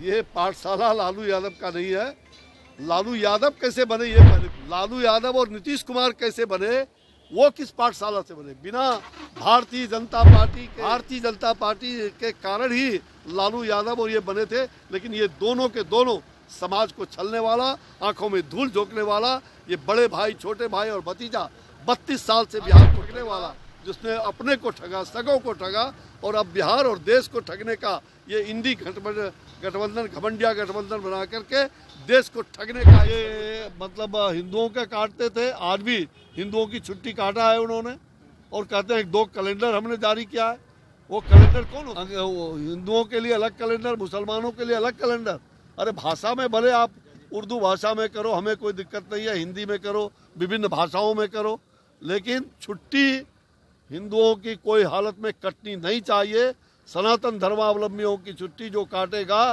ये पाठशाला लालू यादव का नहीं है। लालू यादव कैसे बने ये पहले, लालू यादव और नीतीश कुमार कैसे बने, वो किस पाठशाला से बने? बिना भारतीय जनता पार्टी के कारण ही लालू यादव और ये बने थे। लेकिन ये दोनों के दोनों समाज को छलने वाला, आंखों में धूल झोंकने वाला, ये बड़े भाई, छोटे भाई और भतीजा 32 साल से बिहार को ठगने वाला, जिसने अपने को ठगा, सगों को ठगा और अब बिहार और देश को ठगने का ये इंडी गठबंधन, घमंडिया गठबंधन बना करके देश को ठगने का ये मतलब हिंदुओं का काटते थे। आज भी हिंदुओं की छुट्टी काटा है उन्होंने और कहते हैं 2 कैलेंडर हमने जारी किया है। वो कैलेंडर कौन होता है? हिंदुओं के लिए अलग कैलेंडर, मुसलमानों के लिए अलग कैलेंडर। अरे भाषा में भले आप उर्दू भाषा में करो, हमें कोई दिक्कत नहीं है, हिंदी में करो, विभिन्न भाषाओं में करो, लेकिन छुट्टी हिंदुओं की कोई हालत में कटनी नहीं चाहिए। सनातन धर्मावलंबियों की छुट्टी जो काटेगा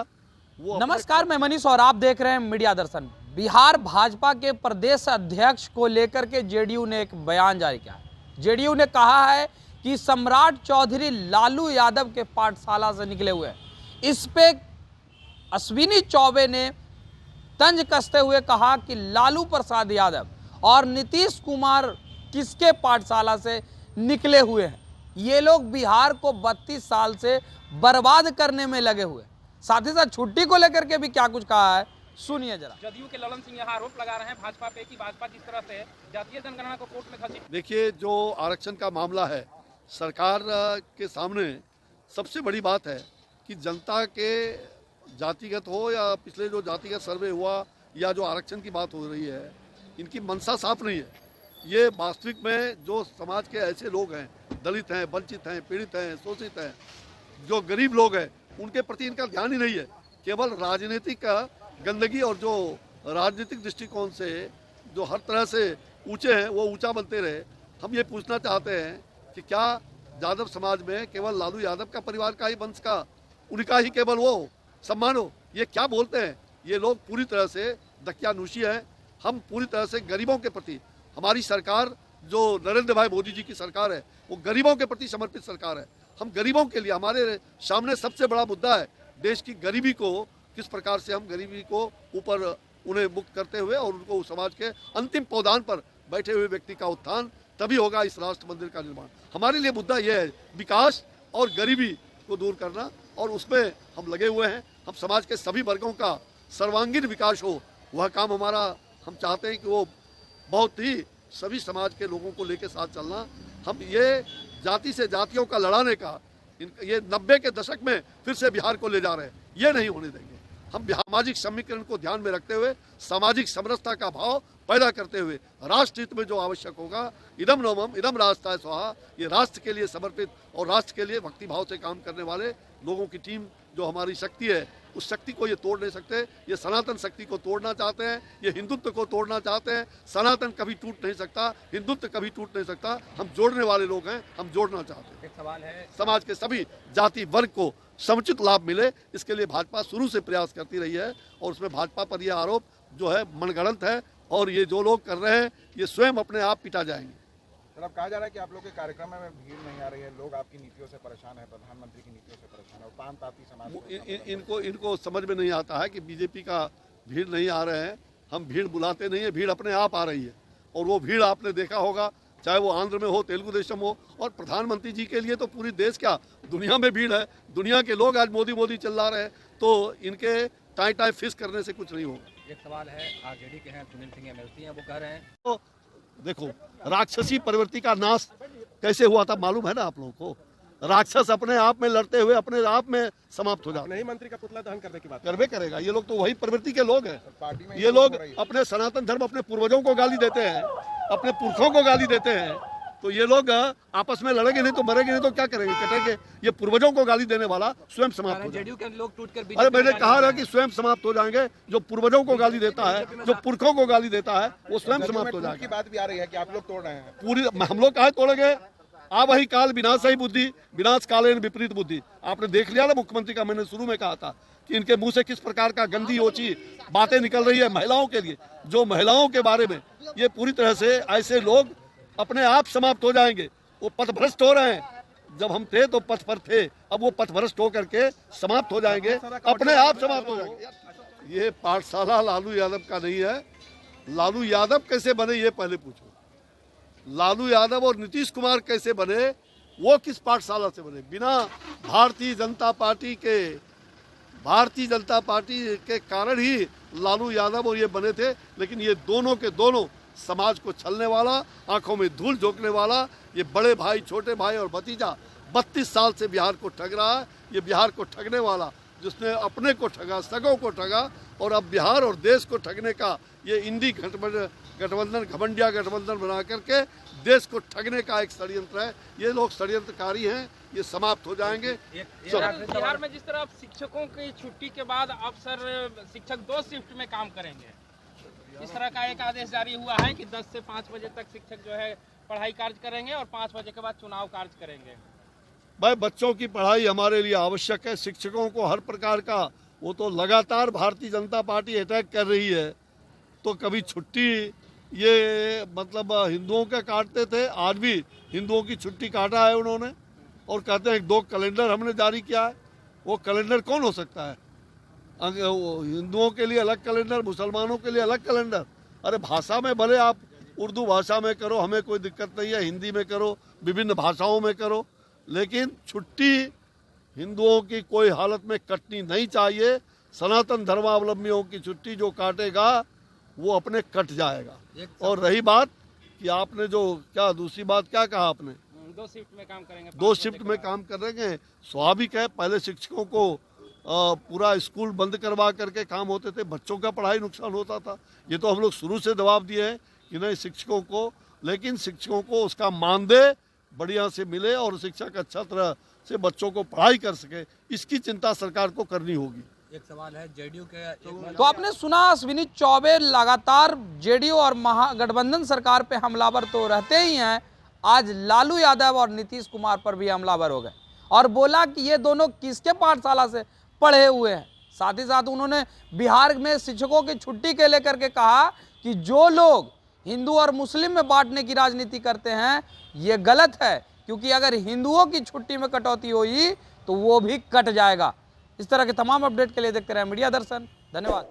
वो। नमस्कार, मैं मनीष और आप देख रहे हैं मीडिया दर्शन। बिहार भाजपा के प्रदेश अध्यक्ष को लेकर के जेडीयू ने एक बयान जारी किया है। जेडीयू ने कहा है कि सम्राट चौधरी लालू यादव के पाठशाला से निकले हुए हैं। इस पे अश्विनी चौबे ने तंज कसते हुए कहा कि लालू प्रसाद यादव और नीतीश कुमार किसके पाठशाला से निकले हुए हैं? ये लोग बिहार को 32 साल से बर्बाद करने में लगे हुए। साथ ही साथ छुट्टी को लेकर के भी क्या कुछ कहा है, सुनिए जरा। जदयू के ललन सिंह यहाँ आरोप लगा रहे हैं भाजपा पे कि भाजपा जिस तरह से जातीय जनगणना को कोर्ट में घसीट। देखिए, जो आरक्षण का मामला है, सरकार के सामने सबसे बड़ी बात है कि जनता के जातिगत हो या पिछले जो जातिगत सर्वे हुआ या जो आरक्षण की बात हो रही है, इनकी मंशा साफ नहीं है। ये वास्तविक में जो समाज के ऐसे लोग हैं, दलित हैं, वंचित हैं, पीड़ित हैं, शोषित हैं, जो गरीब लोग हैं, उनके प्रति इनका ध्यान ही नहीं है। केवल राजनीतिक गंदगी और जो राजनीतिक दृष्टिकोण से जो हर तरह से ऊंचे हैं वो ऊंचा बनते रहे। हम ये पूछना चाहते हैं कि क्या यादव समाज में केवल लालू यादव का परिवार का ही वंश का, उनका ही केवल वो सम्मान हो? ये क्या बोलते हैं? ये लोग पूरी तरह से दकियानूशी हैं। हम पूरी तरह से गरीबों के प्रति, हमारी सरकार जो नरेंद्र भाई मोदी जी की सरकार है, वो गरीबों के प्रति समर्पित सरकार है। हम गरीबों के लिए, हमारे सामने सबसे बड़ा मुद्दा है देश की गरीबी को, किस प्रकार से हम गरीबी को ऊपर उन्हें मुक्त करते हुए और उनको समाज के अंतिम पौधान पर बैठे हुए व्यक्ति का उत्थान, तभी होगा इस राष्ट्र मंदिर का निर्माण। हमारे लिए मुद्दा यह है विकास और गरीबी को दूर करना, और उसमें हम लगे हुए हैं। हम समाज के सभी वर्गों का सर्वांगीण विकास हो, वह काम हमारा, हम चाहते हैं कि वो बहुत ही सभी समाज के लोगों को लेकर साथ चलना। हम ये जाति से जातियों का लड़ाने का, ये 90 के दशक में फिर से बिहार को ले जा रहे हैं, ये नहीं होने देंगे। हम सामाजिक समीकरण को ध्यान में रखते हुए, सामाजिक समरसता का भाव पैदा करते हुए, राष्ट्र हित में जो आवश्यक होगा, इदम नवम इदम राष्ट्राय स्वाहा, ये राष्ट्र के लिए समर्पित और राष्ट्र के लिए भक्ति भाव से काम करने वाले लोगों की टीम जो हमारी शक्ति है, उस शक्ति को ये तोड़ नहीं सकते। ये सनातन शक्ति को तोड़ना चाहते हैं, ये हिंदुत्व को तोड़ना चाहते हैं। सनातन कभी टूट नहीं सकता, हिंदुत्व कभी टूट नहीं सकता। हम जोड़ने वाले लोग हैं, हम जोड़ना चाहते हैं। एक सवाल है, समाज के सभी जाति वर्ग को समुचित लाभ मिले, इसके लिए भाजपा शुरू से प्रयास करती रही है और उसमें भाजपा पर यह आरोप जो है मनगढ़ंत है, और ये जो लोग कर रहे हैं ये स्वयं अपने आप पिटा जाएंगे। सर, अब कहा जा रहा है कि आप लोग के कार्यक्रम में भीड़ नहीं आ रही है, लोग आपकी नीतियों से परेशान है, प्रधानमंत्री की नीतियों से परेशान है, और पान ताती समाज इनको समझ में नहीं आता है कि बीजेपी का भीड़ नहीं आ रहे हैं। हम भीड़ बुलाते नहीं है, भीड़ अपने आप आ रही है। और वो भीड़ आपने देखा होगा, चाहे वो आंध्र में हो, तेलुगु देशम हो, और प्रधानमंत्री जी के लिए तो पूरी देश क्या दुनिया में भीड़ है। दुनिया के लोग आज मोदी मोदी चिल्ला रहे हैं, तो इनके टाई टाई फिश करने से कुछ नहीं होगा। एक सवाल है, आरजेडी के हैं सुनील सिंह एमएलसी हैं, वो कह रहे हैं तो देखो, राक्षसी प्रवृत्ति का नाश कैसे हुआ था मालूम है ना आप लोगों को? राक्षस अपने आप में लड़ते हुए अपने आप में समाप्त हो जाता। नहीं, मंत्री का पुतला दहन करने की बात करवे करेगा। ये लोग तो वही प्रवृत्ति के लोग हैं। पार्टी में ये लोग अपने सनातन धर्म, अपने पूर्वजों को गाली देते हैं, अपने पुरखों को गाली देते हैं। तो ये लोग आपस में लड़ेंगे नहीं तो मरेंगे नहीं तो क्या करेंगे, कटेंगे। ये पूर्वजों को गाली देने वाला स्वयं समाप्त हो जेडीयू के लोग टूट कर, अरे मैंने कहा था कि स्वयं समाप्त हो जाएंगे। जो पूर्वजों को गाली देता है, जो पुरखों को गाली देता है, वो स्वयं समाप्त हो की जाएगा। बात भी आ रही है कि आप लोग तोड़ रहे हैं। पूरी हम लोग काहे तोड़ेंगे? आ वही काल विनाश ही बुद्धि, विनाश कालेन विपरीत बुद्धि। आपने देख लिया ना मुख्यमंत्री का, मैंने शुरू में कहा था कि इनके मुंह से किस प्रकार का गंदी ओछी बातें निकल रही है महिलाओं के लिए, जो महिलाओं के बारे में। ये पूरी तरह से ऐसे लोग अपने आप समाप्त हो जाएंगे। वो पथभ्रष्ट हो रहे हैं, जब हम थे तो पथ पर थे, अब वो पथभ्रष्ट होकर के समाप्त हो जाएंगे, अपने आप समाप्त हो जाएंगे। ये पाठशाला लालू यादव का नहीं है। लालू यादव कैसे बने ये पहले पूछो। लालू यादव और नीतीश कुमार कैसे बने, वो किस पाठशाला से बने? बिना भारतीय जनता पार्टी के कारण ही लालू यादव और ये बने थे। लेकिन ये दोनों के दोनों समाज को छलने वाला, आंखों में धूल झोंकने वाला, ये बड़े भाई, छोटे भाई और भतीजा 32 साल से बिहार को ठग रहा है। ये बिहार को ठगने वाला, जिसने अपने को ठगा, सगों को ठगा, और अब बिहार और देश को ठगने का ये इंडी गठबंधन, घमंडिया गठबंधन बना करके देश को ठगने का एक षड्यंत्र है। ये लोग षड्यंत्रकारी हैं, ये समाप्त हो जाएंगे। बिहार में जिस तरह अब शिक्षकों की छुट्टी के बाद अब सर शिक्षक 2 शिफ्ट में काम करेंगे, इस तरह का एक आदेश जारी हुआ है कि 10 से 5 बजे तक शिक्षक जो है पढ़ाई कार्य करेंगे और 5 बजे के बाद चुनाव कार्य करेंगे। भाई, बच्चों की पढ़ाई हमारे लिए आवश्यक है। शिक्षकों को हर प्रकार का, वो तो लगातार भारतीय जनता पार्टी अटैक कर रही है, तो कभी छुट्टी ये मतलब हिंदुओं का काटते थे, आज भी हिंदुओं की छुट्टी काटा है उन्होंने, और कहते हैं 2 कैलेंडर हमने जारी किया है। वो कैलेंडर कौन हो सकता है? हिंदुओं के लिए अलग कैलेंडर, मुसलमानों के लिए अलग कैलेंडर। अरे भाषा में भले आप उर्दू भाषा में करो, हमें कोई दिक्कत नहीं है, हिंदी में करो, विभिन्न भाषाओं में करो, लेकिन छुट्टी हिंदुओं की कोई हालत में कटनी नहीं चाहिए। सनातन धर्मावलंबियों की छुट्टी जो काटेगा वो अपने कट जाएगा। और रही बात कि आपने जो क्या दूसरी बात क्या कहा आपने, 2 शिफ्ट में काम करेंगे, 2 शिफ्ट में काम करेंगे, स्वाभाविक है। पहले शिक्षकों को पूरा स्कूल बंद करवा करके काम होते थे, बच्चों का पढ़ाई नुकसान होता था। ये तो हम लोग शुरू से दबाव दिए हैं कि नहीं शिक्षकों को, लेकिन शिक्षकों को उसका मानदेय बढ़िया से मिले और शिक्षक अच्छा तरह से बच्चों को पढ़ाई कर सके, इसकी चिंता सरकार को करनी होगी। एक सवाल है जेडीयू के तो आपने सुना अश्विनी चौबे लगातार जेडीयू और महागठबंधन सरकार पे हमलावर तो रहते ही हैं, आज लालू यादव और नीतीश कुमार पर भी हमलावर हो गए और बोला कि ये दोनों किसके पाठशाला से पढ़े हुए हैं। साथ ही साथ उन्होंने बिहार में शिक्षकों की छुट्टी के लेकर के कहा कि जो लोग हिंदू और मुस्लिम में बांटने की राजनीति करते हैं ये गलत है, क्योंकि अगर हिंदुओं की छुट्टी में कटौती हुई तो वो भी कट जाएगा। इस तरह के तमाम अपडेट के लिए देखते रहे मीडिया दर्शन। धन्यवाद।